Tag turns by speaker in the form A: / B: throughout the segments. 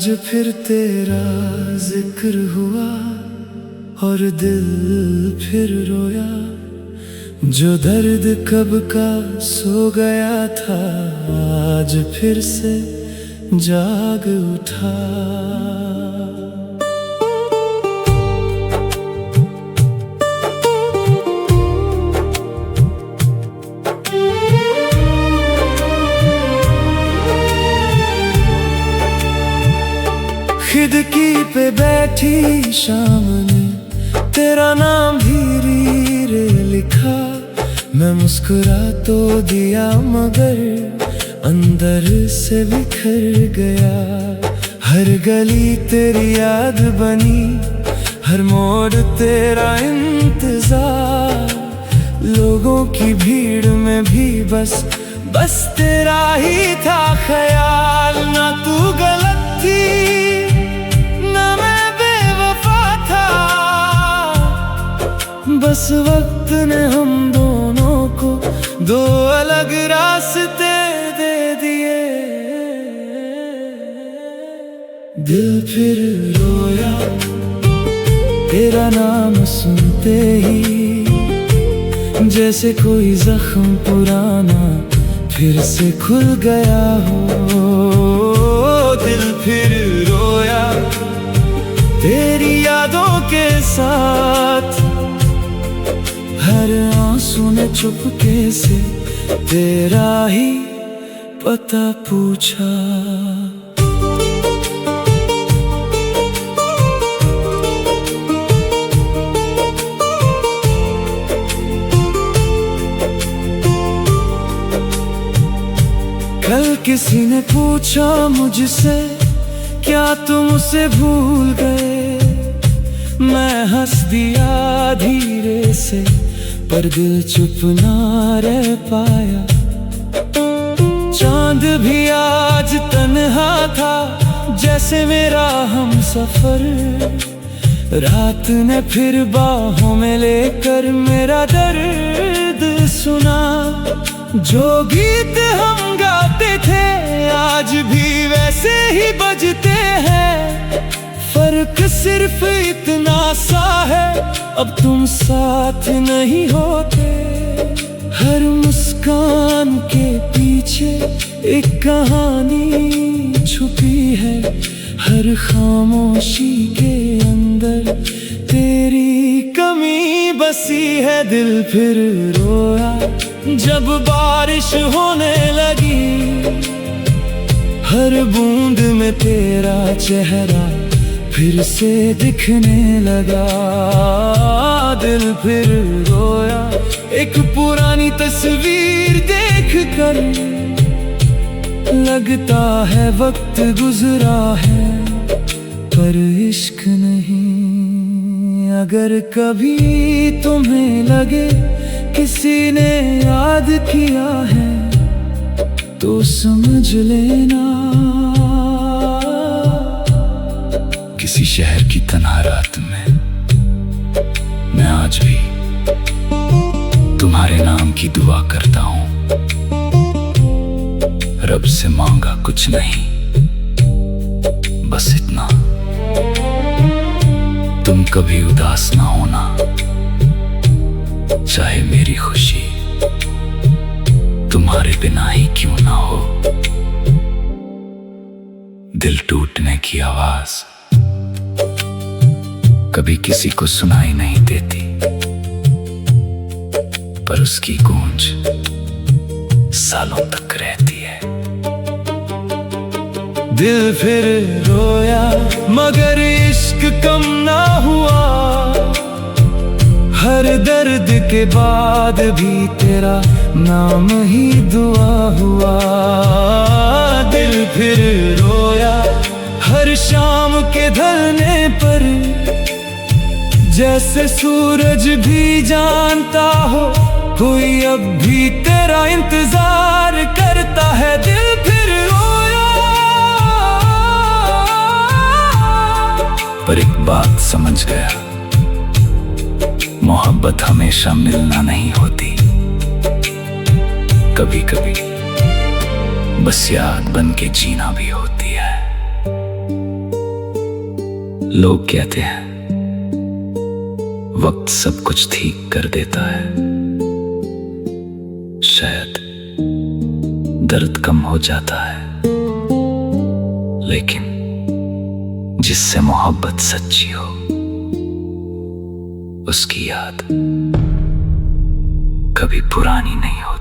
A: आज फिर तेरा जिक्र हुआ और दिल फिर रोया। जो दर्द कब का सो गया था आज फिर से जाग उठा। खिड़की पे बैठी शाम ने तेरा नाम धीरे लिखा। मैं मुस्कुरा तो दिया मगर अंदर से बिखर गया। हर गली तेरी याद बनी, हर मोड़ तेरा इंतजार। लोगों की भीड़ में भी बस तेरा ही था ख्याल। ना तू गलत थी ना मैं बेवफा था, बस वक्त ने हम दोनों को दो अलग रास्ते दे दिए। दिल फिर रोया तेरा नाम सुनते ही, जैसे कोई जख्म पुराना फिर से खुल गया हो। दिल फिर रोया तेरी यादों के साथ, हर आंसू ने चुपके से तेरा ही पता पूछा। कल किसी ने पूछा मुझसे क्या तुम उसे भूल गए। मैं हंस दिया धीरे से पर दिल चुप ना रह पाया। चांद भी आज तन्हा था जैसे मेरा हमसफर। रात ने फिर बाहों में लेकर मेरा दर्द सुना। जो गीत हम गाते थे आज भी वैसे ही बजते हैं। फर्क सिर्फ इतना सा है अब तुम साथ नहीं होते। हर मुस्कान के पीछे एक कहानी छुपी है। हर खामोशी के अंदर तेरी कमी बसी है। दिल फिर रोया जब बारिश होने लगी, हर बूंद में तेरा चेहरा फिर से दिखने लगा। दिल फिर रोया एक पुरानी तस्वीर देख कर, लगता है वक्त गुजरा है पर इश्क नहीं। अगर कभी तुम्हें लगे किसी ने याद किया है तो समझ लेना।
B: किसी शहर की तन्हा रात में मैं आज भी तुम्हारे नाम की दुआ करता हूँ। रब से मांगा कुछ नहीं, बस इतना तुम कभी उदास ना होना। चाहे मेरी खुशी तुम्हारे बिना ही क्यों ना हो। दिल टूटने की आवाज कभी किसी को सुनाई नहीं देती, पर उसकी गूंज सालों तक रहती है।
A: दिल फिर रोया मगर इश्क कम ना हुआ। हर दर्द के बाद भी तेरा नाम ही दुआ हुआ। दिल फिर रोया हर शाम के ढलने पर, जैसे सूरज भी जानता हो कोई अब भी तेरा इंतजार करता है। दिल फिर रोया
B: पर एक बात समझ गया, मोहब्बत हमेशा मिलना नहीं होती। कभी कभी बस याद बन के जीना भी होती है। लोग कहते हैं वक्त सब कुछ ठीक कर देता है, शायद दर्द कम हो जाता है, लेकिन जिससे मोहब्बत सच्ची हो उसकी याद कभी पुरानी नहीं होती।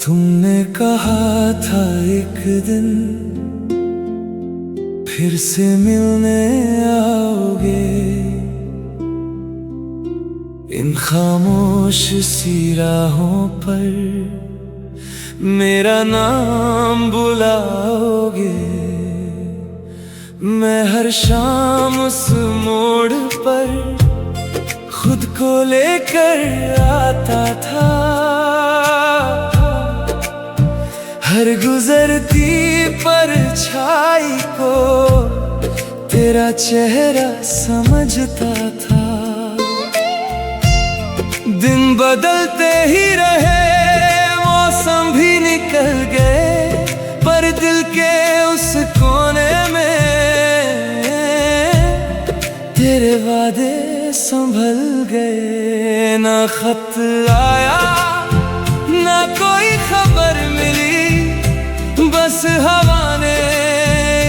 A: तुमने कहा था एक दिन फिर से मिलने आओगे, इन खामोश सी राहों पर मेरा नाम बुलाओगे। मैं हर शाम उस मोड़ पर खुद को लेकर आता था, हर गुजरती परछाई को तेरा चेहरा समझता था। दिन बदलते ही रहे, मौसम भी निकल गए, पर दिल के उस कोने में तेरे वादे संभल गए। ना खत आया ना कोई खबर मिली, बस हवा ने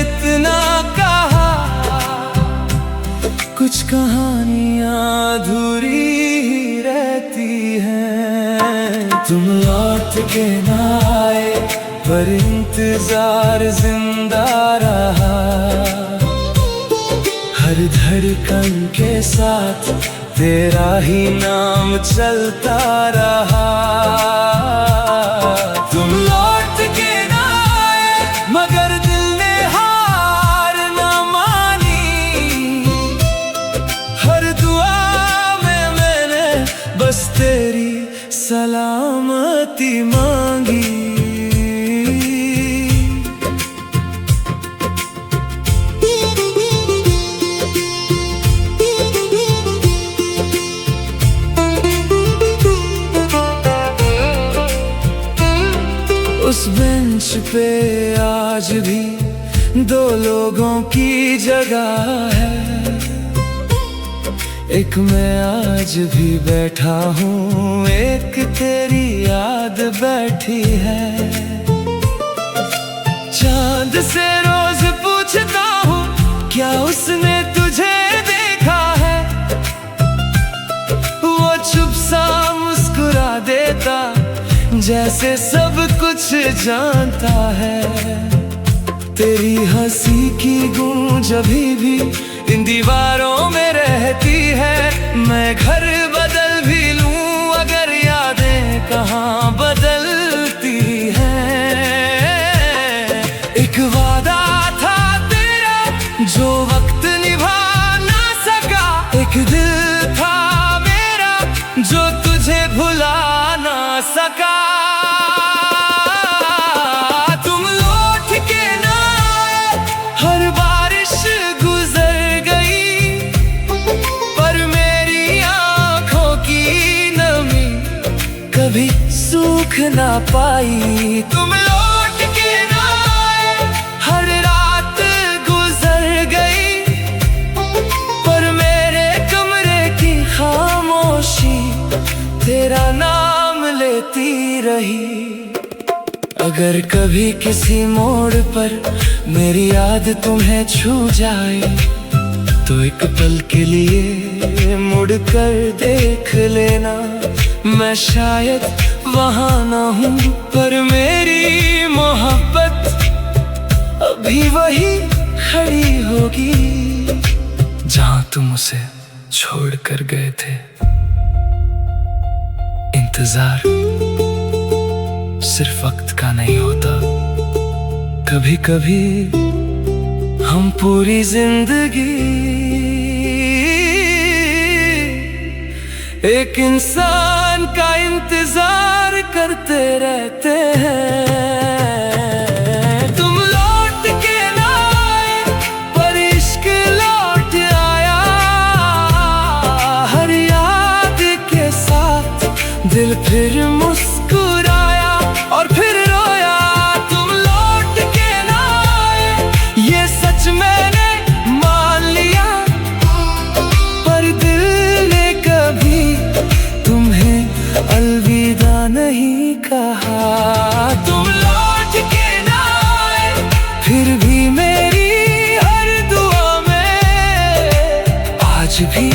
A: इतना कहा, कुछ कहानियां अधूरी ही रहती हैं। तुम लौट के ना आए पर इंतजार जिंदा रहा, हर धड़कन के साथ तेरा ही नाम चलता रहा। तुम लौट के ना आए मगर दिल ने हार ना मानी, हर दुआ में मैंने बस तेरी सलामती मांगी। उस बेंच पे आज भी दो लोगों की जगह है, एक मैं आज भी बैठा हूँ, एक तेरी याद बैठी है। चांद से रोज पूछता हूँ क्या उसने तुझे देखा है, वो चुप सा मुस्कुरा देता जैसे सब कुछ जानता है। तेरी हंसी की गूंज अभी भी इन दीवारों में रहती है। मैं घर बदल भी लूं अगर यादें कहाँ बदलती हैं। एक वादा था तेरा जो वक्त निभा ना सका, एक दिल था मेरा जो तुझे भुला ना सका। कभी सूख ना पाई, तुम लौट के ना आए, हर रात गुजर गई, पर मेरे कमरे की खामोशी तेरा नाम लेती रही। अगर कभी किसी मोड़ पर मेरी याद तुम्हें छू जाए, तो एक पल के लिए मुड़ कर देख लेना। मैं शायद वहाँ ना हूँ पर मेरी मोहब्बत अभी वही खड़ी होगी जहाँ तुम उसे छोड़ कर गए थे। इंतजार सिर्फ वक्त का नहीं होता। कभी कभी हम पूरी जिंदगी एक इंसान का इंतजार करते रहते हैं। तुम लौट के ना आए पर इश्क लौट आया, हर याद के साथ दिल फिर मुस्कुराया और फिर रोया। तुम लौट के ना आए ये सच मैंने मान लिया, पर दिल ने कभी तुम्हें अलविदा नहीं कहा। तुम लौट के ना आए फिर भी मेरी हर दुआ में आज भी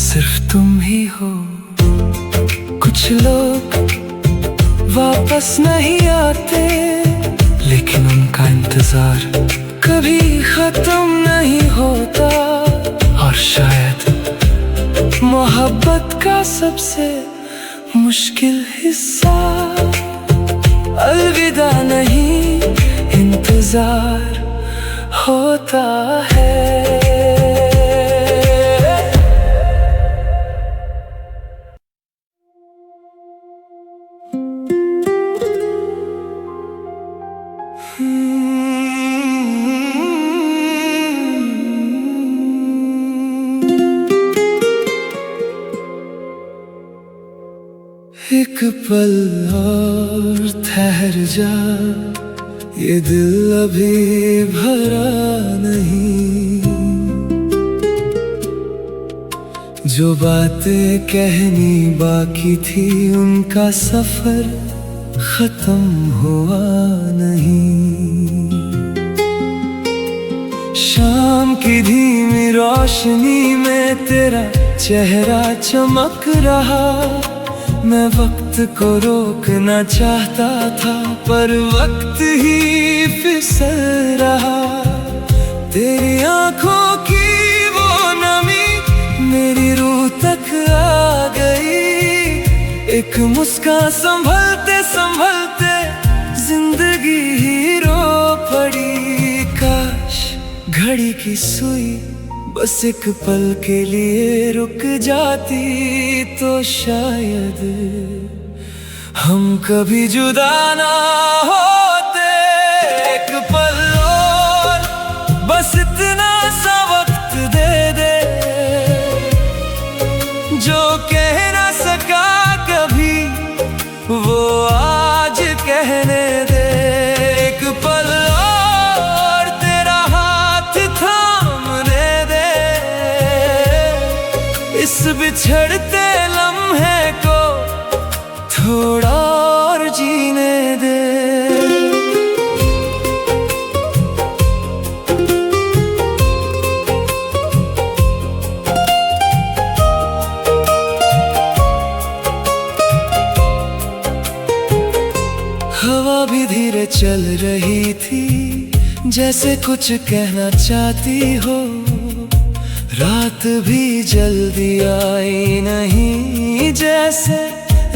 A: सिर्फ तुम ही हो। कुछ लोग वापस नहीं आते, लेकिन उनका इंतजार कभी खत्म नहीं होता। और शायद मोहब्बत का सबसे मुश्किल हिस्सा अलविदा नहीं, इंतजार होता है। एक पल और ठहर जा, ये दिल अभी भरा नहीं। जो बातें कहनी बाकी थी उनका सफर खत्म हुआ नहीं। शाम की धीमी रोशनी में तेरा चेहरा चमक रहा। मैं वक्त को रोकना चाहता था पर वक्त ही फिसल रहा। तेरी आंखों की वो नमी मेरी रूह तक आ गई। एक मुस्कान संभलते संभलते जिंदगी ही रो पड़ी। काश घड़ी की सुई बस एक पल के लिए रुक जाती तो शायद हम कभी जुदा ना होते। एक पल और बस इतना सा वक्त दे दे, जो कह ना सका कभी वो आज कहने दे। एक पल और तेरा हाथ थामने दे, इस बिछड़ते लम्हे को थोड़ा और जीने दे। हवा भी धीरे चल रही थी, जैसे कुछ कहना चाहती हो। रात भी जल्दी आई नहीं, जैसे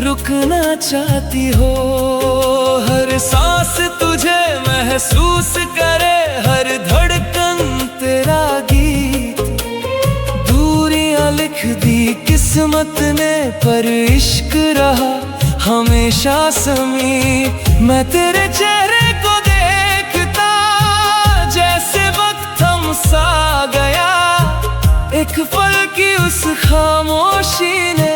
A: रुकना चाहती हो। हर सांस तुझे महसूस करे, हर धड़कन तेरा गीत। दूरियां लिख दी किस्मत ने पर इश्क रहा हमेशा समी। मैं तेरे चेहरे को देखता जैसे वक्त थम सा गया। एक पल की उस खामोशी ने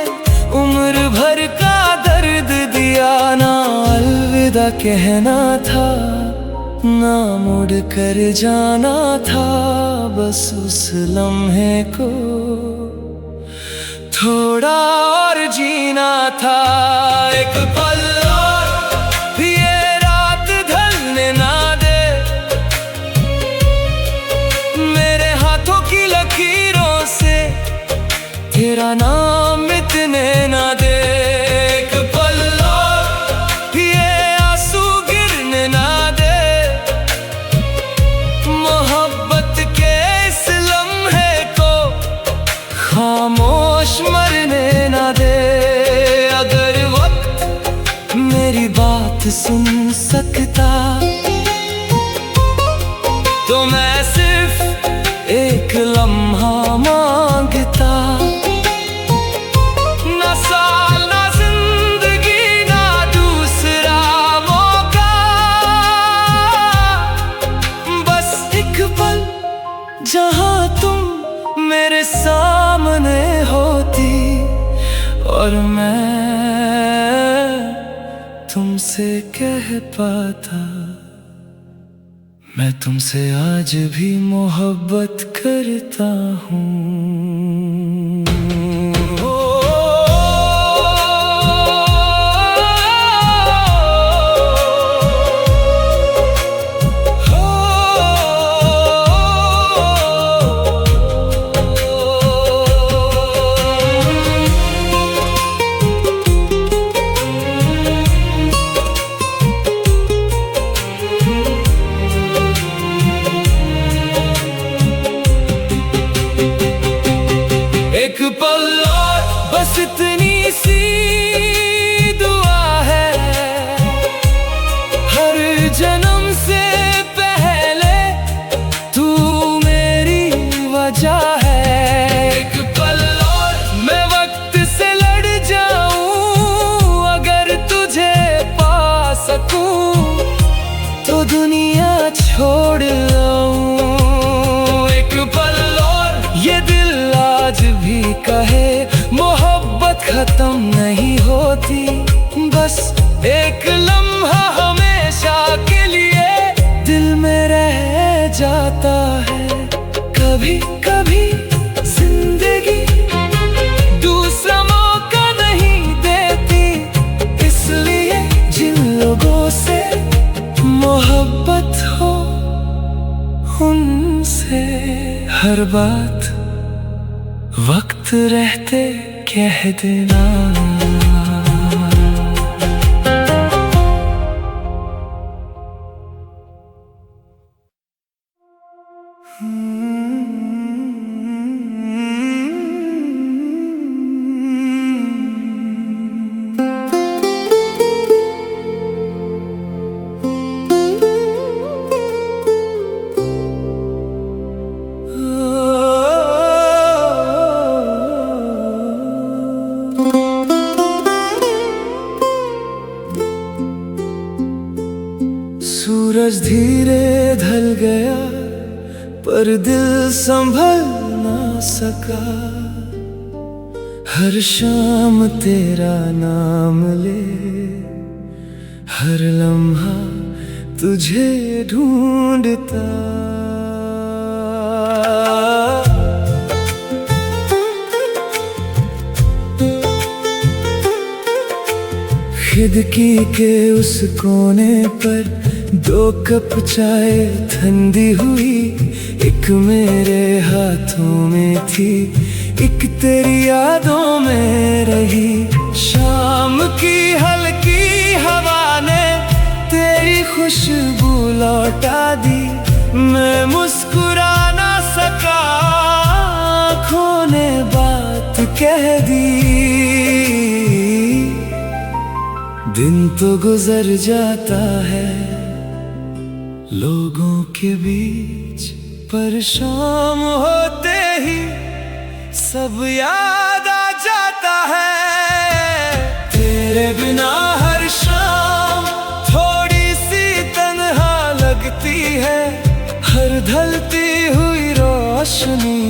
A: उम्र भर का दर्द दिया। ना अलविदा कहना था, ना मुड़ कर जाना था, बस उस लम्हे को थोड़ा और जीना था। एक पल और ये रात ढलने ना दे, मेरे हाथों की लकीरों से तेरा नाम मिटने ना दे। एक पल और ये आंसू गिरने ना दे, मोहब्बत के इस लम्हे को खामोश मरने ना दे। अगर वक्त मेरी बात सुन सकता, तो मैं सिर्फ एक लम्हा मांगता। ना साल ना जिंदगी ना दूसरा मौका, बस एक पल जहां तुम मेरे सामने होती और मैं तुमसे कह पाता, मैं तुमसे आज भी मोहब्बत करता हूँ। एक पल और बस इतनी सी दुआ है, हर जन्म से पहले तू मेरी वजह है। एक पल और मैं वक्त से लड़ जाऊं, अगर तुझे पा सकूं तो दुनिया छोड़ आऊं। एक पल और ये दिल आज भी कहे मोहब्बत खत्म नहीं होती, बस एक लम्हा हमेशा के लिए दिल में रह जाता है। कभी कभी जिंदगी दूसरा मौका नहीं देती, इसलिए जिन लोगों से मोहब्बत हो उनसे हर बात वक्त रहते कह देना। सूरज धीरे ढल गया पर दिल संभल ना सका, हर शाम तेरा नाम ले, हर लम्हा तुझे ढूंढता। खिड़की के उस कोने पर दो कप चाय ठंडी हुई, एक मेरे हाथों में थी, एक तेरी यादों में रही। शाम की हल्की हवा ने तेरी खुशबू लौटा दी, मैं मुस्कुरा ना सका, आँखों ने बात कह दी। दिन तो गुजर जाता है लोगों के बीच, पर शाम होते ही सब याद आ जाता है। तेरे बिना हर शाम थोड़ी सी तन्हा लगती है, हर ढलती हुई रोशनी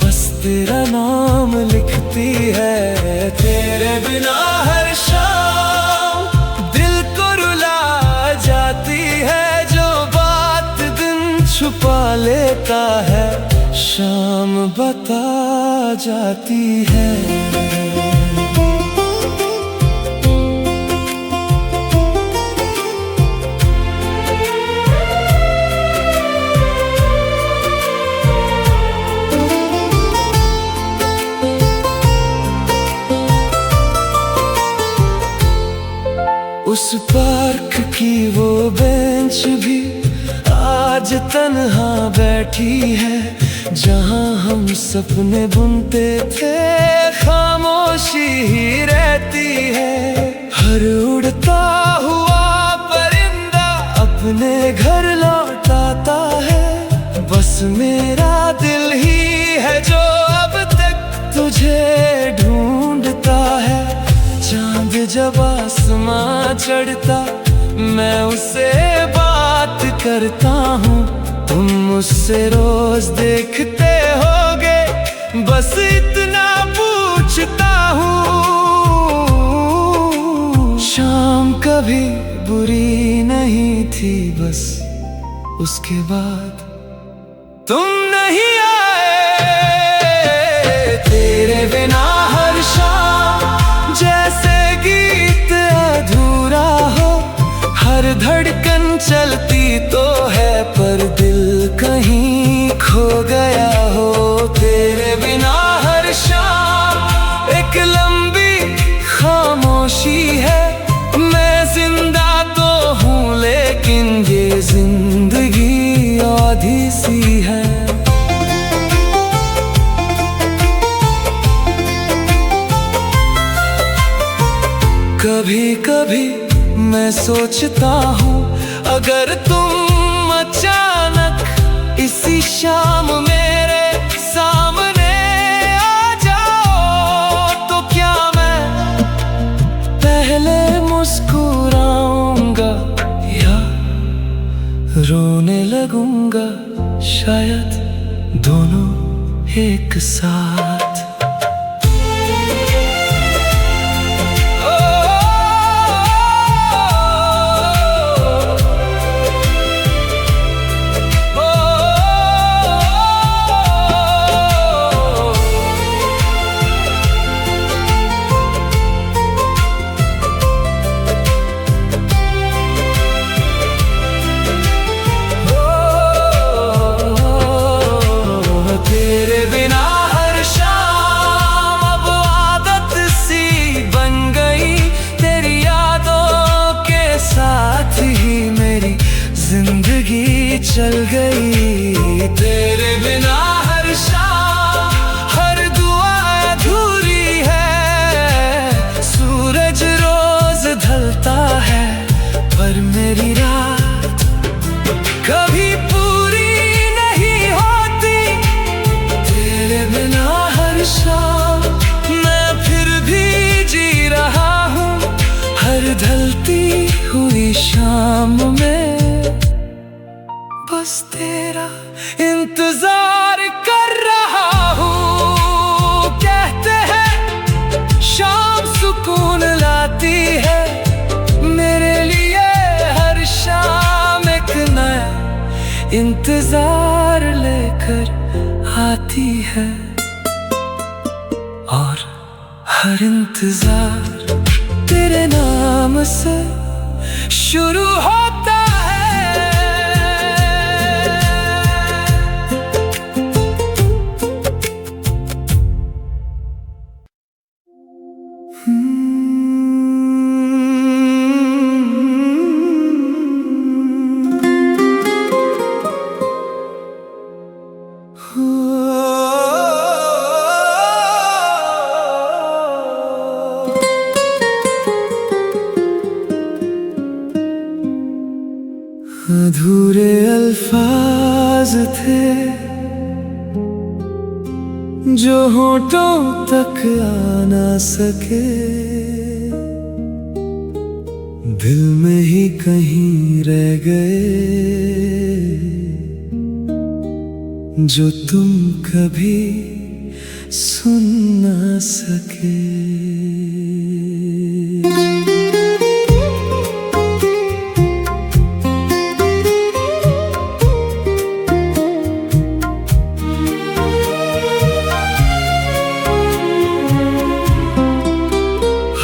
A: बस तेरा नाम लिखती है। तेरे बिना हर शाम दिल को रुला जाती है, जो बात दिन छुपा लेता है शाम बता जाती है। उस पार्क की वो बेंच भी आज तन्हा बैठी है, जहां हम सपने बुनते थे खामोशी ही रहती है। हर उड़ता हुआ अपने घर लौटाता है। बस मेरा दिल ही है जो अब तक तुझे ढूंढता है। चांद जब आसमां चढ़ता मैं उससे बात करता हूँ। तुम मुझसे रोज देखते होगे, बस इतना पूछता हूँ। शाम कभी बुरी नहीं थी, बस उसके बाद तुम नहीं आए। तेरे बिना हर शाम जैसे गीत अधूरा हो। हर धड़कन चलती तो है पर दिल कहीं खो गया हो। तेरे बिना हर शाम एक लंबी खामोशी है। मैं जिंदा तो हूँ लेकिन ये जिंदगी आधी सी है। कभी कभी मैं सोचता हूँ अगर तुम अचानक इसी शाम मेरे सामने आ जाओ तो क्या मैं पहले मुस्कुराऊंगा या रोने लगूंगा, शायद दोनों एक साथ। जिंदगी चल गई तेरे बिना हर शाम, हर दुआ अधूरी है। सूरज रोज ढलता है पर मेरी रात कभी पूरी नहीं होती। तेरे बिना हर शाम मैं फिर भी जी रहा हूँ। हर ढलती हुई शाम में बस तेरा इंतजार कर रहा हूँ। कहते हैं शाम सुकून लाती है, मेरे लिए हर शाम एक नया इंतजार लेकर आती है। और हर इंतजार तेरे नाम से शुरू होता है। अधूरे अल्फाज थे जो होठों तक आ ना सके। दिल में ही कहीं रह गए जो तुम कभी सुन ना सके।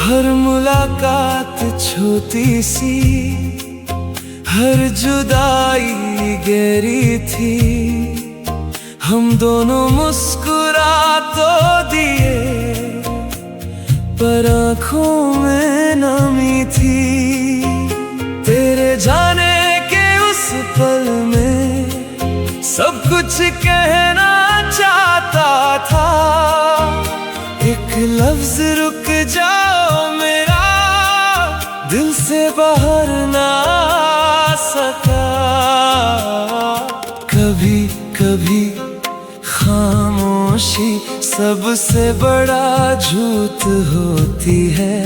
A: हर मुलाकात छोटी सी, हर जुदाई गहरी थी। हम दोनों मुस्कुरा तो दिए पर आँखों में नमी थी। तेरे जाने के उस पल में सब कुछ कहना चाहता था। एक लफ्ज रुक जाओ मेरा दिल से बाहर ना आ सका। कभी खामोशी सबसे बड़ा झूठ होती है।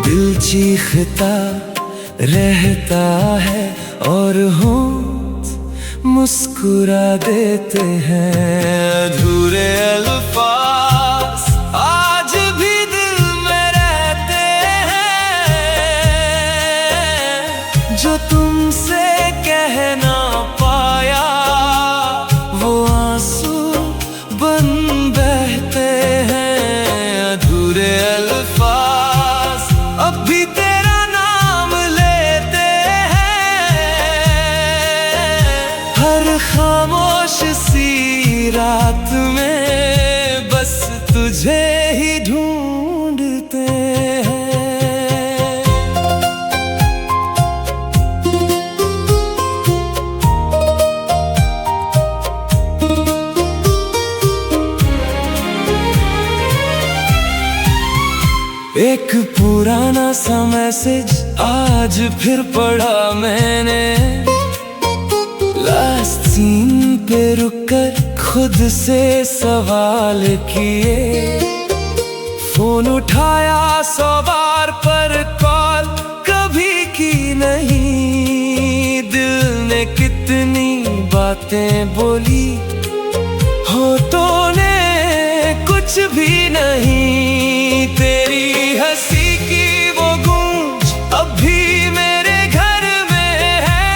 A: दिल चीखता रहता है और होंठ मुस्कुरा देते हैं। अधूरे अल्फाज आज भी दिल में रहते हैं, जो तुमसे कह ना पाया वो आंसू बन बहते हैं। अधूरे अल्फाज अब भी तेरा नाम लेते हैं। हर खामोश सी रात में बस तुझे ही ढूंढते हैं। एक पुराना सा मैसेज आज फिर पढ़ा मैंने। लास्ट सीन पे रुककर खुद से सवाल किए। फोन उठाया 100 बार पर कॉल कभी की नहीं। दिल ने कितनी बातें बोली, होठों ने कुछ भी नहीं। तेरी हंसी की वो गूंज अब भी मेरे घर में है,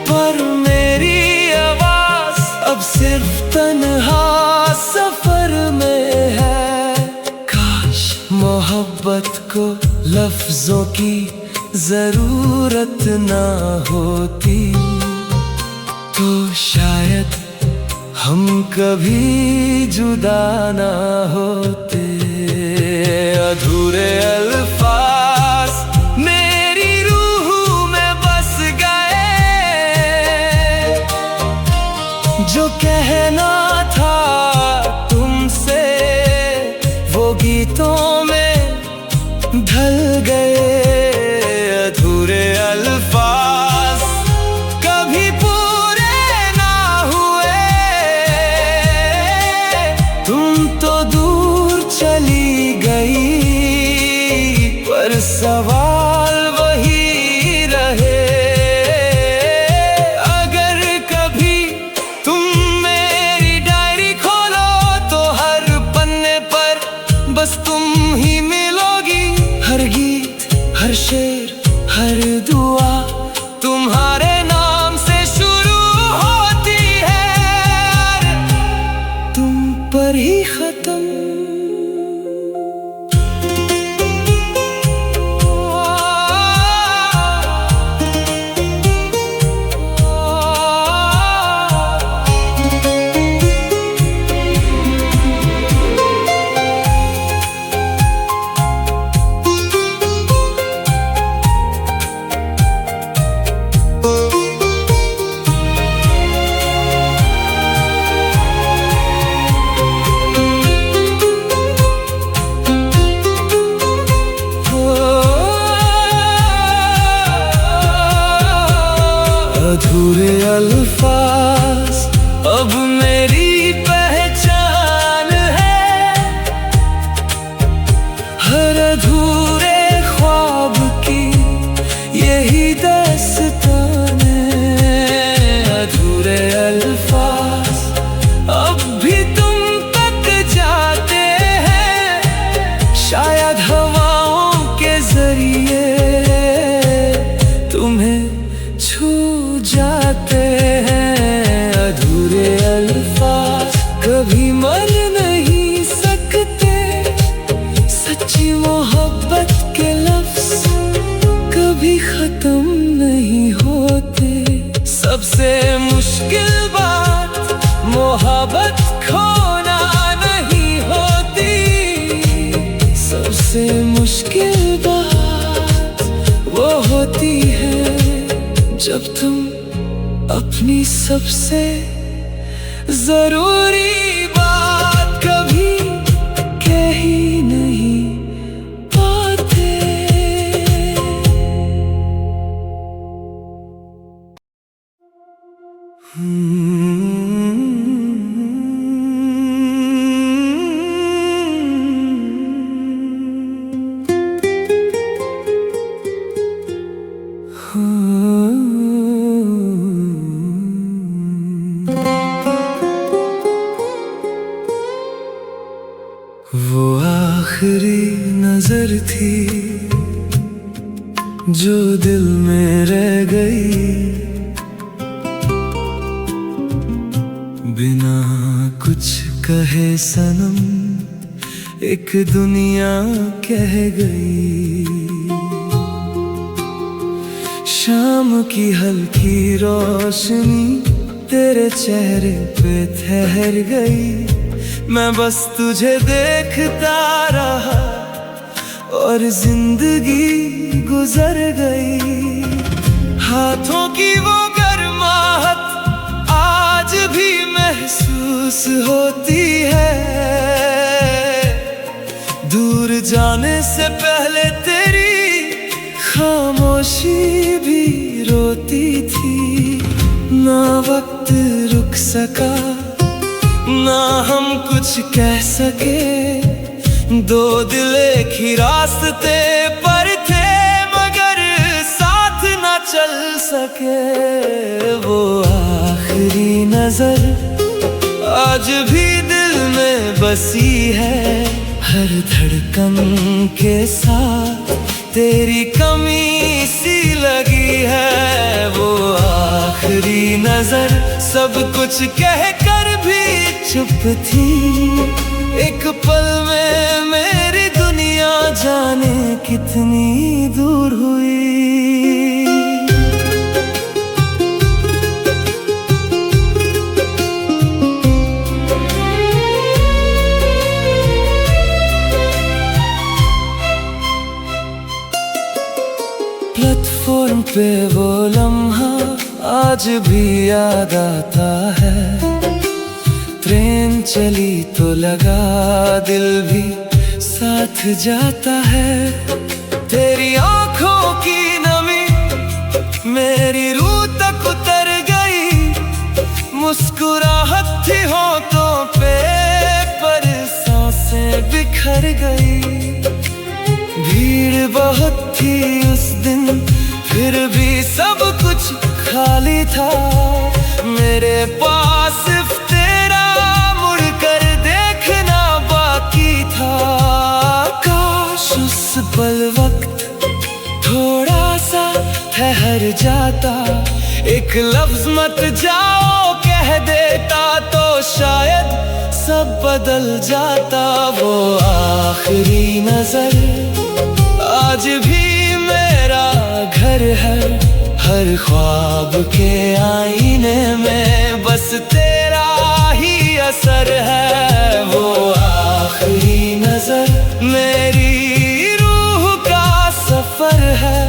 A: पर मेरी आवाज अब सिर्फ तन्हा सफर में है। काश मोहब्बत को लफ्जों की जरूरत ना होती, तो शायद हम कभी जुदा ना होते। अधूरे अल्फाज मेरी रूह में बस गए, जो कहना था तुमसे वो गीतों में ढल गए। अधूरे अल्फाज कभी पूरे ना हुए, तुम तो दूर चली गई, पर सवाल वही रहे। अगर कभी तुम मेरी डायरी खोलो तो हर पन्ने पर बस तुम ही मिलोगी। हर गीत, हर शेर, हर दुआ तुम्हारे नाम से शुरू होती है, तुम पर ही खत्म। अधूरे अल्फाज अब मेरी पहचान है। हर अधूरे ख्वाब की यही दास्तान है। अधूरे अल्फाज अब भी तुम तक जाते हैं, शायद हवाओं के जरिए तुम्हें छू जाते हैं। अधूरे अल्फाज कभी मर नहीं सकते, सच्ची मोहब्बत के लफ्ज कभी खत्म नहीं होते। सबसे मुश्किल बात मोहब्बत खोना नहीं होती, सबसे मुश्किल बात वो होती है जब तुम अपनी सबसे जरूरी बात कभी कह ही नहीं पाते। आखिरी नजर थी जो दिल में रह गई, बिना कुछ कहे सनम एक दुनिया कह गई। शाम की हल्की रोशनी तेरे चेहरे पे ठहर गई, मैं बस तुझे देखता रहा और जिंदगी गुजर गई। हाथों की वो गर्माहट आज भी महसूस होती है, दूर जाने से पहले तेरी खामोशी भी रोती थी। ना वक्त रुक सका ना हम कुछ कह सके, दो दिल एक ही रास्ते पर थे मगर साथ ना चल सके। वो आखिरी नजर आज भी दिल में बसी है, हर धड़कन के साथ तेरी कमी सी लगी है। वो आखिरी नजर सब कुछ कह कर भी चुप थी, एक पल में मेरी दुनिया जाने कितनी दूर हुई। प्लेटफॉर्म पे वो लम्हा आज भी याद आता है, ट्रेन चली तो लगा दिल भी साथ जाता है। तेरी आंखों की नमी मेरी रूह तक उतर गई, मुस्कुराहट थी होठों पे पर सांसें बिखर गई। भीड़ बहुत थी उस दिन फिर भी सब कुछ खाली था, मेरे पास सिर्फ तेरा मुड़कर देखना बाकी था। काश उस पल वक्त थोड़ा सा ठहर जाता, एक लफ्ज मत जाओ कह देता तो शायद सब बदल जाता। वो आखिरी नजर आज भी मेरा घर है, हर ख्वाब के आईने में बस तेरा ही असर है। वो आखिरी नजर मेरी रूह का सफर है,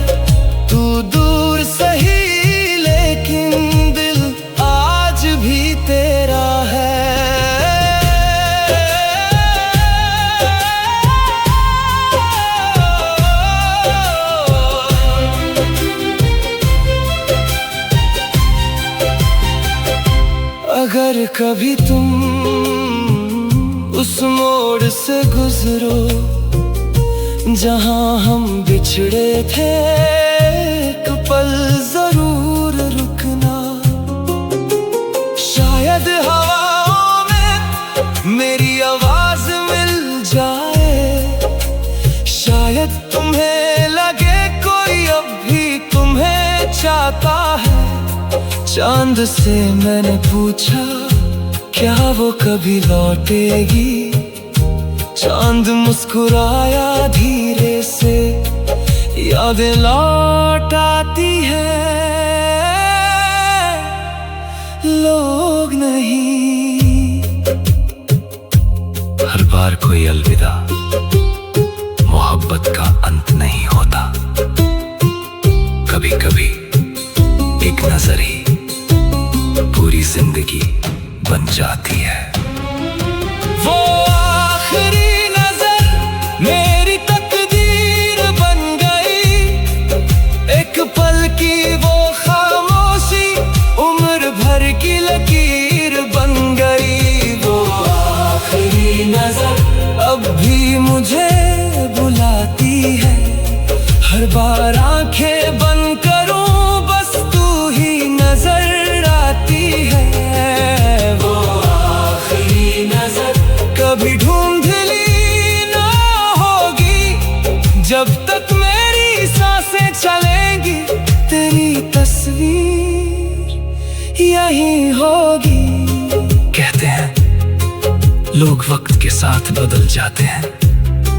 A: तू दूर सही लेकिन दिल आज भी तेरा है। अगर कभी तुम उस मोड़ से गुजरो जहां हम बिछड़े थे, एक पल जरूर रुकना। शायद हवाओं में मेरी आवाज मिल जाए, शायद तुम्हें लगे कोई अब भी तुम्हें चाहता है। चांद से मैंने पूछा क्या वो कभी लौटेगी, चांद मुस्कुराया धीरे से, यादें लौट आती है लोग नहीं।
B: हर बार कोई अलविदा मोहब्बत का अंत नहीं होता, कभी कभी एक नजर ही पूरी जिंदगी बन जाती है।
A: वो आखिरी नजर मेरी तकदीर बन गई, एक पल की वो खामोशी उम्र भर की लकीर बन गई। वो आखिरी नजर अब भी मुझे बुलाती है, हर बार आंखें बंद करूं बस तू ही नजर आती है। वो
B: लोग वक्त के साथ बदल जाते हैं,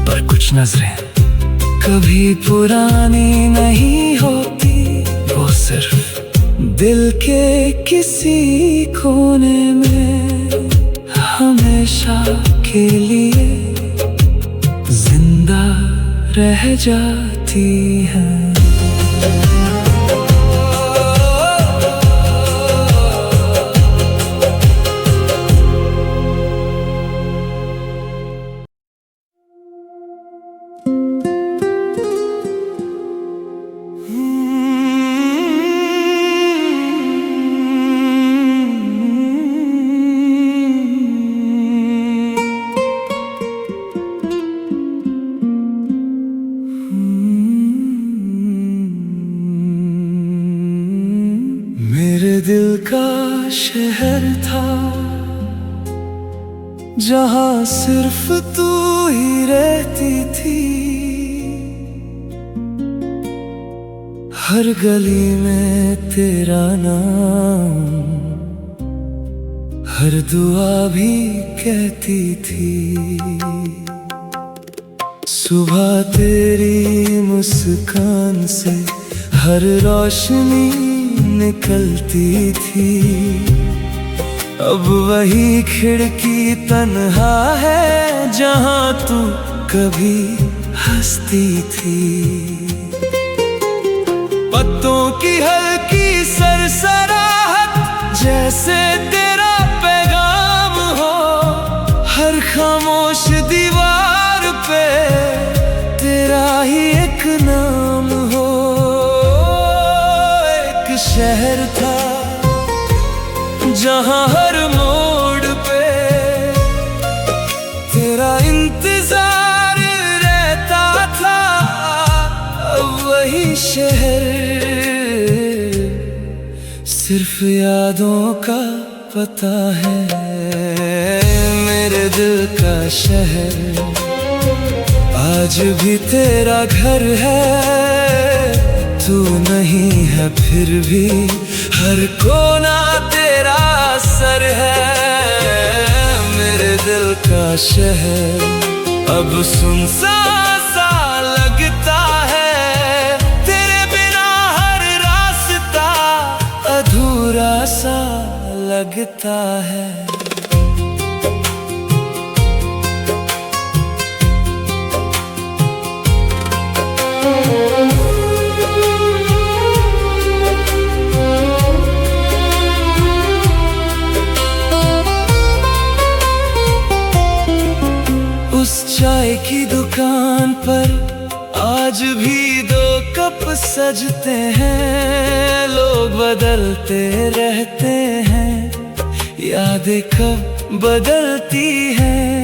B: पर कुछ नजरें
A: कभी पुरानी नहीं होती,
B: वो सिर्फ
A: दिल के किसी कोने में हमेशा के लिए जिंदा रह जाती हैं। मेरे दिल का शहर था जहाँ सिर्फ तू ही रहती थी, हर गली में तेरा नाम हर दुआ भी कहती थी। सुबह तेरी मुस्कान से हर रोशनी निकलती थी, अब वही खिड़की तन्हा है जहाँ तू कभी हंसती थी। पत्तों की हल्की सरसराहट जैसे तेरा पैगाम हो, हर खामोश दीवार पे तेरा ही एक नाम हो। एक शहर था जहाँ हर मोड़ पे तेरा इंतजार रहता था, अब वही शहर सिर्फ यादों का पता है। मेरे दिल का शहर आज भी तेरा घर है, तू नहीं है फिर भी हर कोना तेरा असर है। मेरे दिल का शहर अब सुनसान सा लगता है, तेरे बिना हर रास्ता अधूरा सा लगता है। उस चाय की दुकान पर आज भी 2 कप सजते हैं, लोग बदलते रहते हैं, यादें कब बदलती हैं।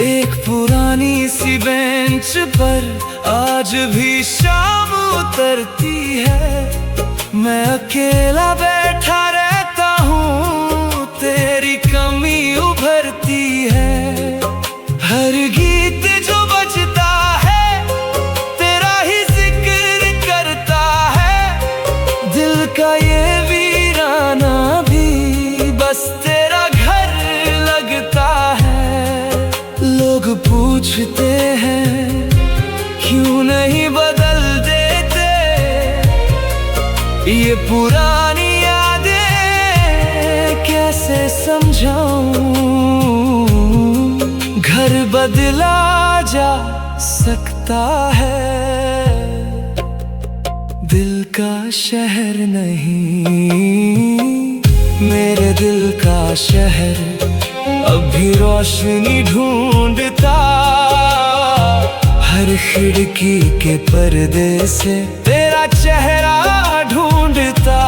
A: एक पुरानी सी बेंच पर आज भी शाम उतरती है, मैं अकेला बैठा रहता हूँ, तेरी कमी उभरती है। हर गीत जो बजता है तेरा ही जिक्र करता है, दिल का ये वीराना भी बस तेरा घर लगता है। लोग पूछते हैं क्यों नहीं बदल देते, ये पुरानी यादें कैसे समझाऊं। घर बदला जा सकता है, दिल का शहर नहीं। मेरे दिल का शहर अब भी रोशनी ढूंढता, हर खिड़की के पर्दे से तेरा चेहरा ढूंढता।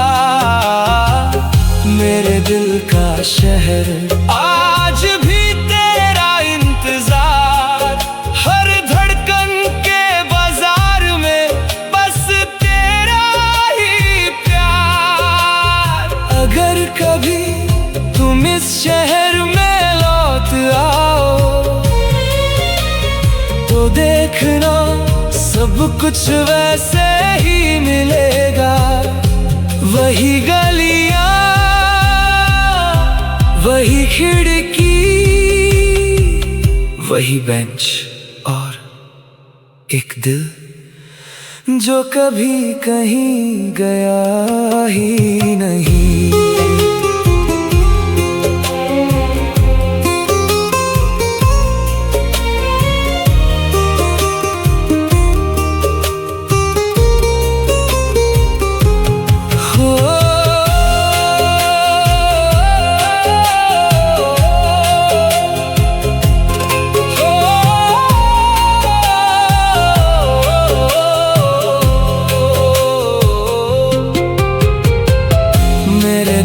A: मेरे दिल का शहर आज भी तेरा इंतजार, हर धड़कन के बाजार में बस तेरा ही प्यार। अगर कभी तुम इस शहर में लौट आओ तो देखना सब कुछ वैसे ही मिलेगा, वही गलियां वही खिड़की वही बेंच और एक दिल जो कभी कहीं गया ही नहीं।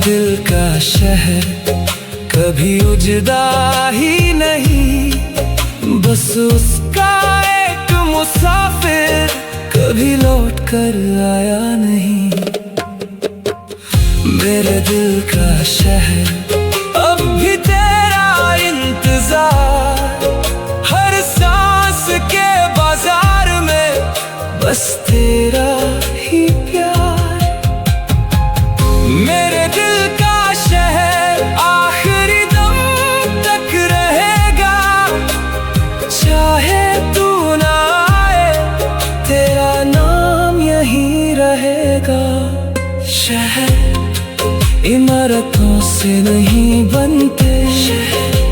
A: दिल का शहर कभी उजड़ा ही नहीं, बस उसका एक मुसाफिर कभी लौट कर आया नहीं। मेरे दिल का शहर अब भी तेरा इंतजार, हर सांस के बाजार में बस तेरा ही प्यार। मेरे दिल का शहर आखिरी दम तक रहेगा, चाहे तू ना आए तेरा नाम यहीं रहेगा। शहर इमारतों से नहीं बनते,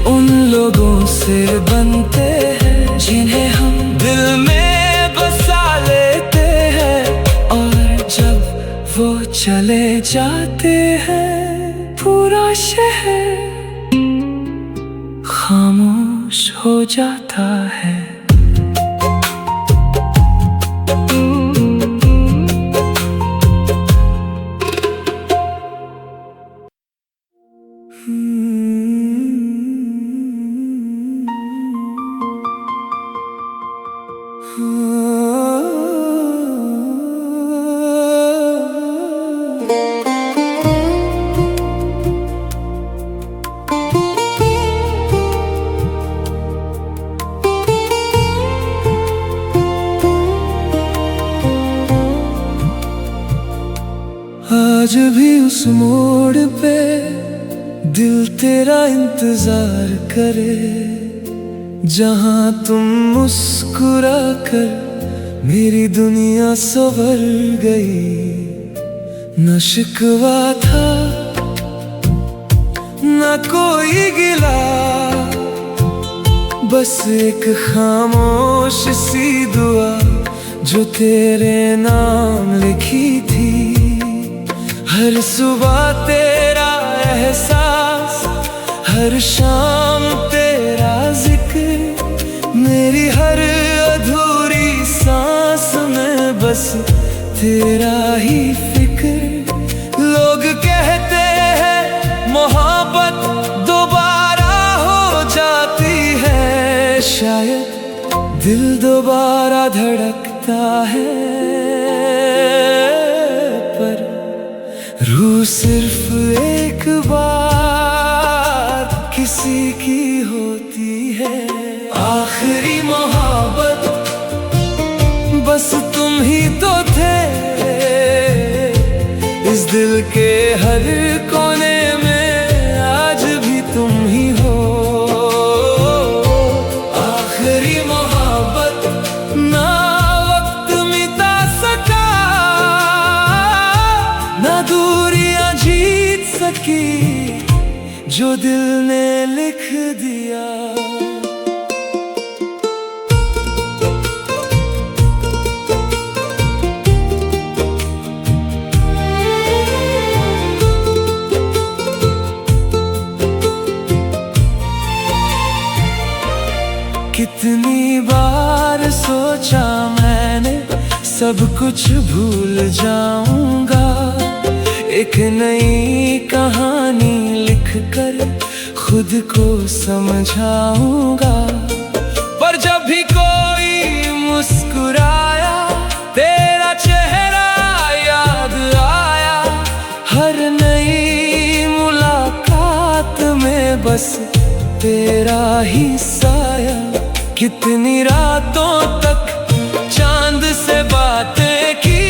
A: उन लोगों से बनते हैं जिन्हें हम दिल में बसा लेते हैं। और जब वो चले जाते हैं पूरा शहर खामोश हो जाता है। आज भी उस मोड़ पे दिल तेरा इंतजार करे, जहां तुम मुस्कुरा कर मेरी दुनिया संवर गई। न शिकवा था न कोई गिला, बस एक खामोश सी दुआ जो तेरे नाम लिखी थी। हर सुबह तेरा एहसास, हर शाम तेरा जिक्र, मेरी हर अधूरी सांस में बस तेरा ही फिक्र। लोग कहते हैं मोहब्बत दोबारा हो जाती है, शायद दिल दोबारा धड़कता है, पर रूह सिर्फ एक बार किसी की होती है। आखिरी मोहब्बत बस तुम ही तो थे, इस दिल के हर कोने में आज भी तुम ही हो। आखिरी मोहब्बत ना वक्त मिटा सका, ना दूरियां जीत सकी, जो दिल ने लिख दिया। कितनी बार सोचा मैंने सब कुछ भूल जाऊंगा, एक नई कहानी लिखकर खुद को समझाऊंगा। पर जब भी कोई मुस्कुराया तेरा चेहरा याद आया, हर नई मुलाकात में बस तेरा ही साया। कितनी रातों तक चांद से बातें की,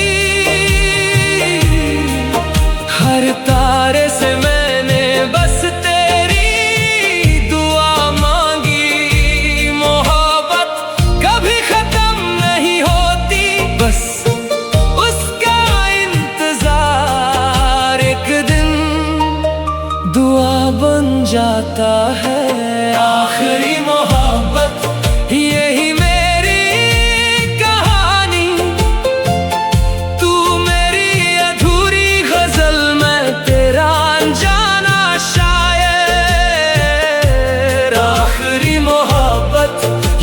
A: हर तारे से मैंने बस तेरी दुआ मांगी। जाता है। आखिरी मोहब्बत यही मेरी कहानी, तू मेरी अधूरी गजल, मैं तेरा अनजाना शायर। आखिरी मोहब्बत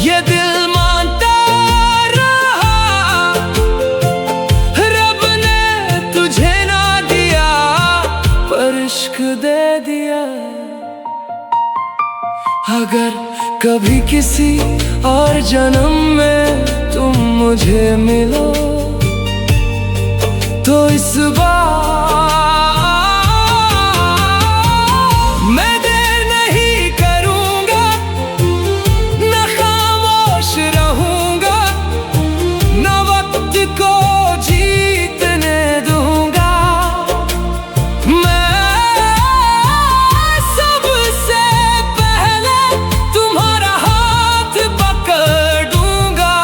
A: ये दिल मानता रहा, रब ने तुझे ना दिया पर इश्क दे दिया। अगर कभी किसी और जन्म में तुम मुझे मिलो तो इस बार मैं देर नहीं करूंगा, न खामोश रहूंगा, न वक्त को जीतने दूंगा। मैं सबसे पहले तुम्हारा हाथ पकड़ दूंगा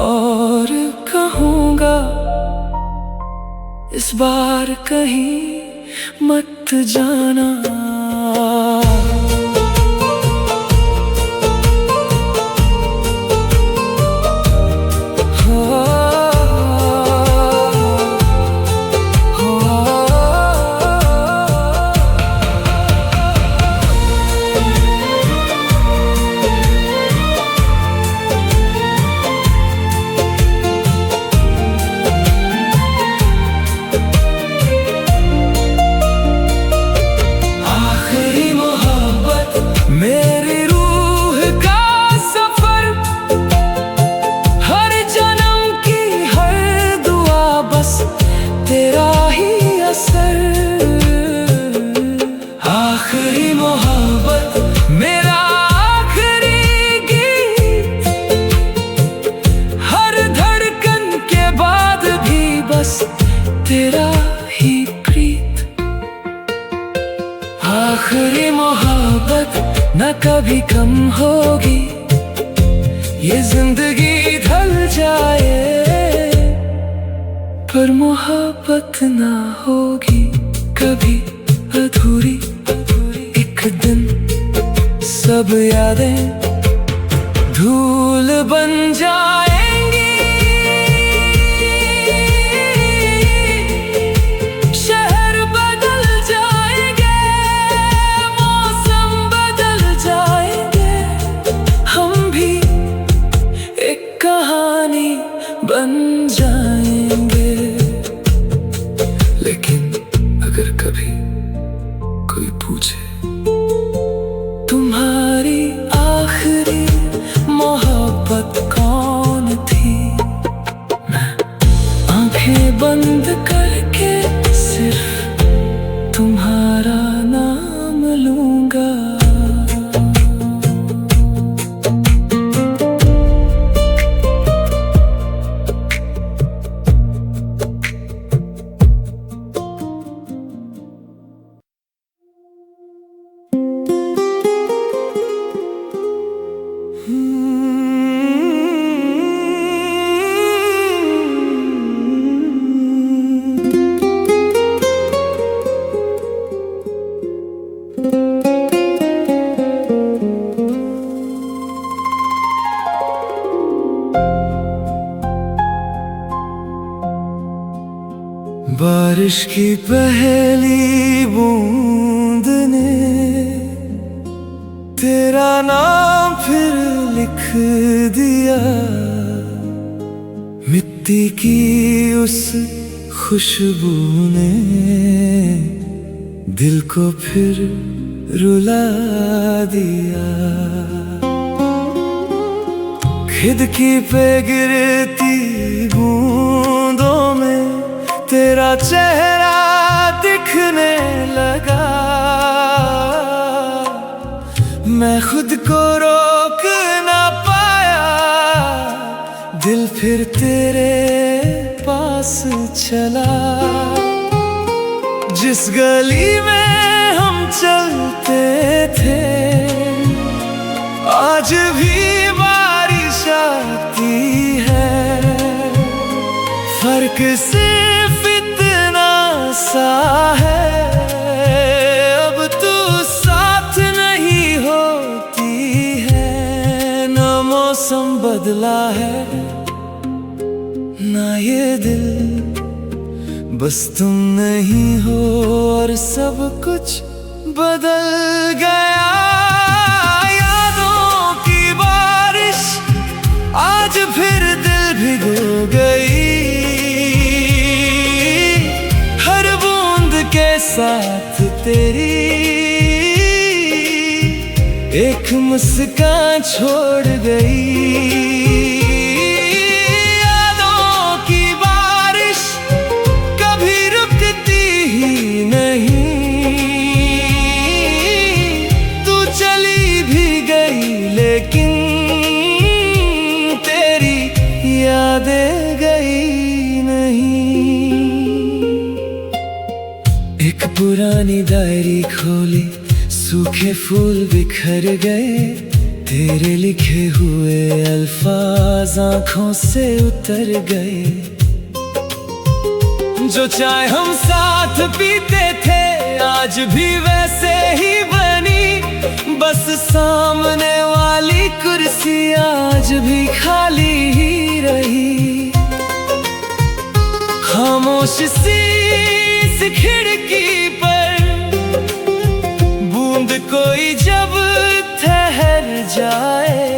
A: और कहूंगा इस बार कहीं मत जाना। मेरी रूह का सफर, हर जन्म की हर दुआ बस तेरा ही असर। आखिरी मोहब्बत मेरा आखिरी गीत, हर धड़कन के बाद भी बस तेरा ही प्रीत। आखिरी मोहब्बत न कभी कम होगी, ये जिंदगी ढल जाए पर मोहब्बत ना होगी कभी अधूरी। एक दिन सब यादें धूल बन जाएंगी, शहर बदल जाएंगे, मौसम बदल जाएंगे, हम भी एक कहानी बन जाएंगे। लेकिन अगर कभी कोई पूछे तुम्हारी आखिरी मोहब्बत कौन थी, मैं आंखें बंद करके सिर्फ तुम्हारा नाम लूंगा। बारिश की पहली बूंद ने तेरा नाम फिर लिख दिया, मिट्टी की उस खुशबू ने दिल को फिर रुला दिया। खिड़की पे गिरती बूंदों में तेरा चेहरा दिखने लगा, मैं खुद को रोक ना पाया, दिल फिर तेरे पास चला। जिस गली में हम चलते थे आज भी बारिश आती है, फर्क सिर्फ इतना सा है अब तू बस तुम नहीं हो और सब कुछ बदल गया। यादों की बारिश आज फिर दिल भिगो गई। हर बूंद के साथ तेरी एक मुस्कान छोड़ गई। यादें गई नहीं। एक पुरानी डायरी खोली, सूखे फूल बिखर गए। तेरे लिखे हुए अल्फाज आंखों से उतर गए। जो चाय हम साथ पीते थे आज भी वैसे ही बनी। बस सामने वाली कुर्सी आज भी खाली ही रही। खामोश सी इस खिड़की पर बूंद कोई जब ठहर जाए,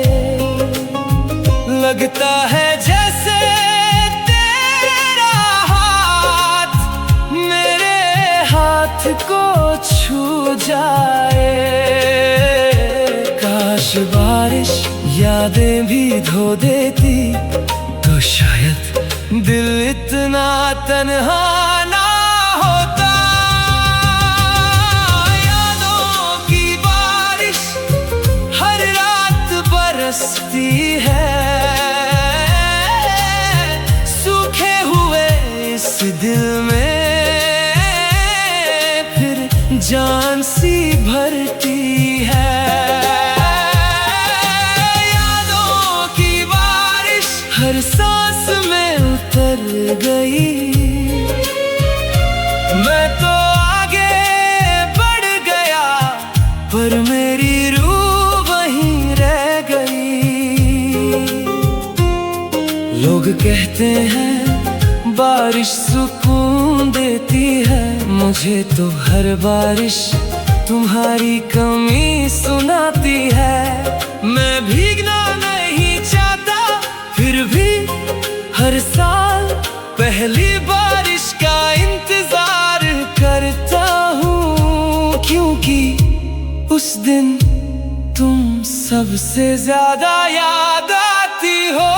A: लगता है जैसे तेरा हाथ मेरे हाथ को छू जाए। काश बारिश यादें भी धो देती तो शायद दिल इतना तन्हा ना होता। यादों की बारिश हर रात बरसती है। सूखे हुए इस दिल में फिर जान सी भरती है। हर सांस में उतर गई। मैं तो आगे बढ़ गया पर मेरी रूह वहीं रह गई। लोग कहते हैं बारिश सुकून देती है, मुझे तो हर बारिश तुम्हारी कमी सुनाती है। मैं भीगना नहीं चाहता फिर भी हर साल पहली बारिश का इंतजार करता हूँ, क्योंकि उस दिन तुम सबसे ज्यादा याद आती हो।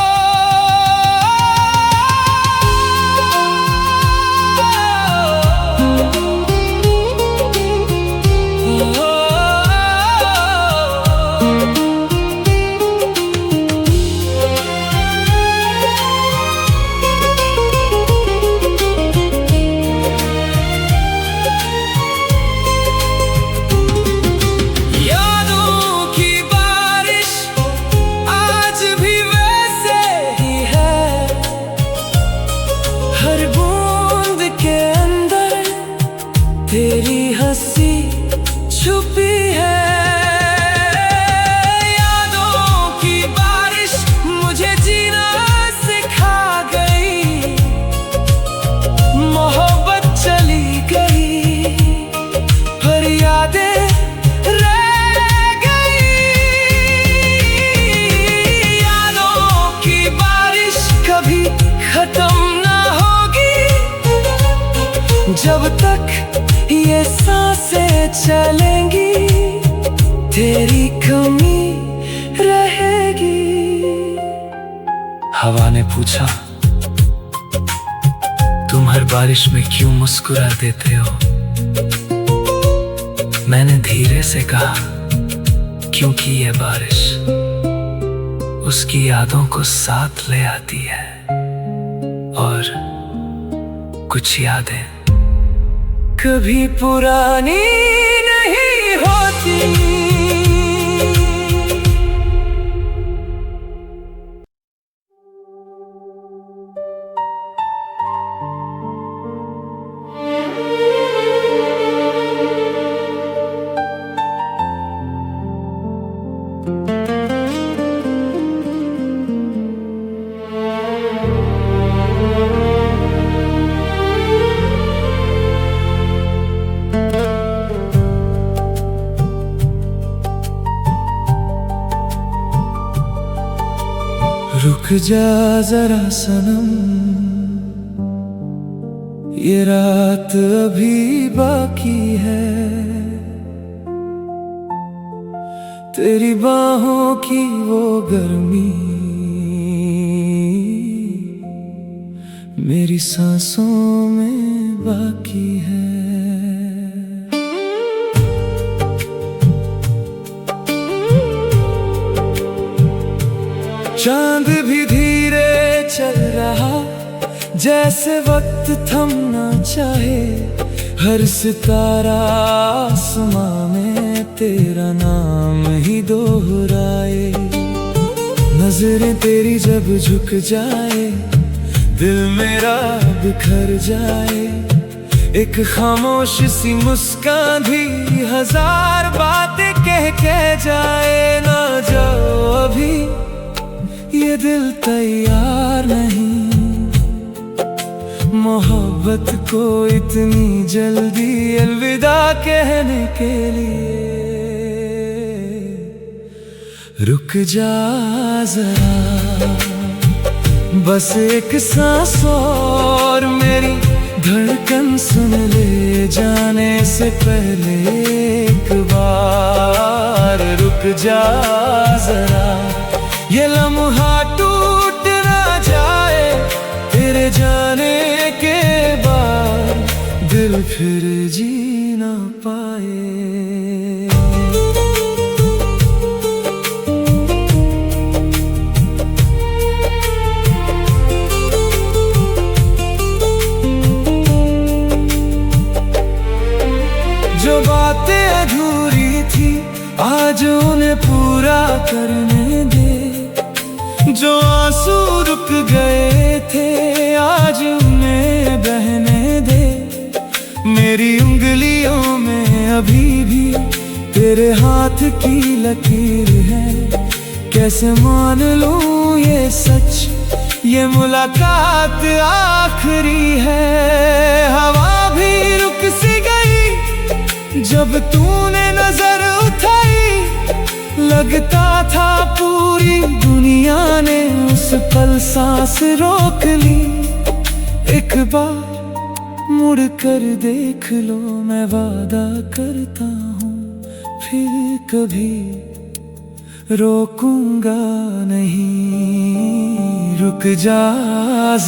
A: तेरी हंसी छुपी है। यादों की बारिश मुझे जीना सिखा गई। मोहब्बत चली गई पर यादें रह गई। यादों की बारिश कभी खत्म ना होगी जब तक ये सांसें चलेंगी। तेरी कमी रहेगी। हवा ने पूछा तुम हर बारिश में क्यों मुस्कुरा देते हो। मैंने धीरे से कहा क्योंकि ये बारिश उसकी यादों को साथ ले आती है और कुछ यादें कभी पुरानी नहीं होती। रुक जा जरा सनम, ये रात अभी बाकी है। तेरी बाहों की वो गर्मी मेरी सांसों में बाकी है। चांद भी धीरे चल रहा, जैसे वक्त थमना चाहे। हर सितारा आसमां में तेरा नाम ही दोहराए। नजरें तेरी जब झुक जाए, दिल मेरा बिखर जाए। एक खामोश सी मुस्कान भी हजार बातें कह जाए। ना जाओ अभी, ये दिल तैयार नहीं मोहब्बत को इतनी जल्दी अलविदा कहने के लिए। रुक जा जरा, बस एक सांस और मेरी धड़कन सुन ले जाने से पहले एक बार। रुक जा जरा, ये लम्हा टूट ना जाए। तेरे जाने के बाद दिल फिर जी ना पाए। जो बातें अधूरी थी आज उन्हें पूरा करने दे। जो आंसू रुक गए थे आज उन्हें बहने दे। मेरी उंगलियों में अभी भी तेरे हाथ की लकीर है। कैसे मान लूं ये सच, ये मुलाकात आखिरी है। हवा भी रुक सी गई जब तूने नजर उठाई। लगता था पूरी दुनिया ने उस पल सांस रोक ली। एक बार मुड़ कर देख लो, मैं वादा करता हूँ फिर कभी रोकूंगा नहीं। रुक जा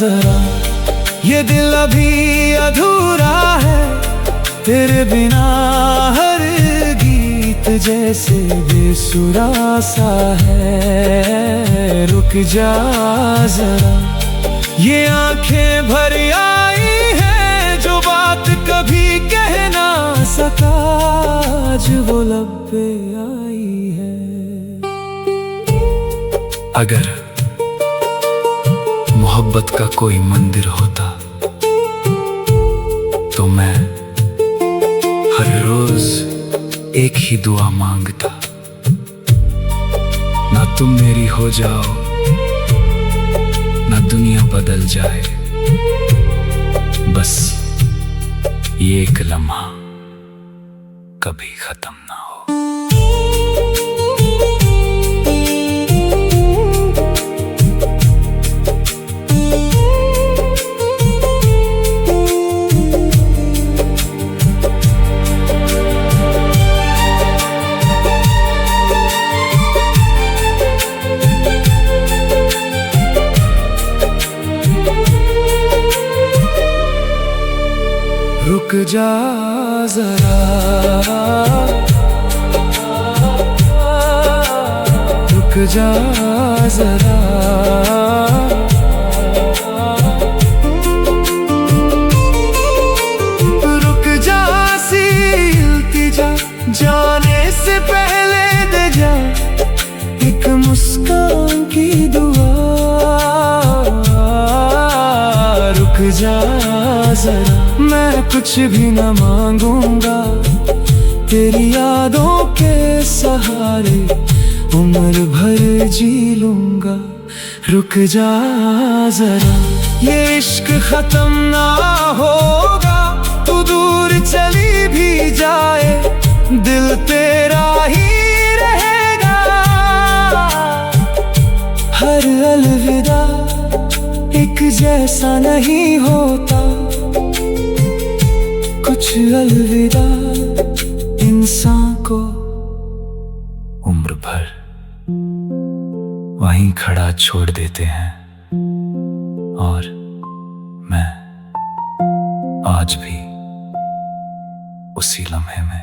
A: जरा, ये दिल अभी अधूरा है। तेरे बिना हर गीत जैसे बेसुरा सा है। रुक जा जरा, ये आंखें भर आई हैं। जो बात कभी कह ना सका आज वो लब पे आई है।
B: अगर मोहब्बत का कोई मंदिर होता तो मैं हर रोज एक ही दुआ मांगता। ना तुम मेरी हो जाओ, ना दुनिया बदल जाए। बस ये एक लम्हा कभी खत्म ना हो।
A: रुक जा जरा, रुक जा जरा। रुक जा सी इल्तिजा, जाने से पहले दे जा एक मुस्कान की दुआ। रुक जा जरा, मैं कुछ भी न मांगूंगा। तेरी यादों के सहारे उम्र भर जी लूंगा। रुक जा जरा, ये इश्क खत्म ना होगा। तू दूर चली भी जाए, दिल तेरा ही रहेगा। हर अलविदा ऐसा नहीं होता। कुछ अलविदा इंसान को
B: उम्र भर वहीं खड़ा छोड़ देते हैं, और मैं आज भी उसी लम्हे में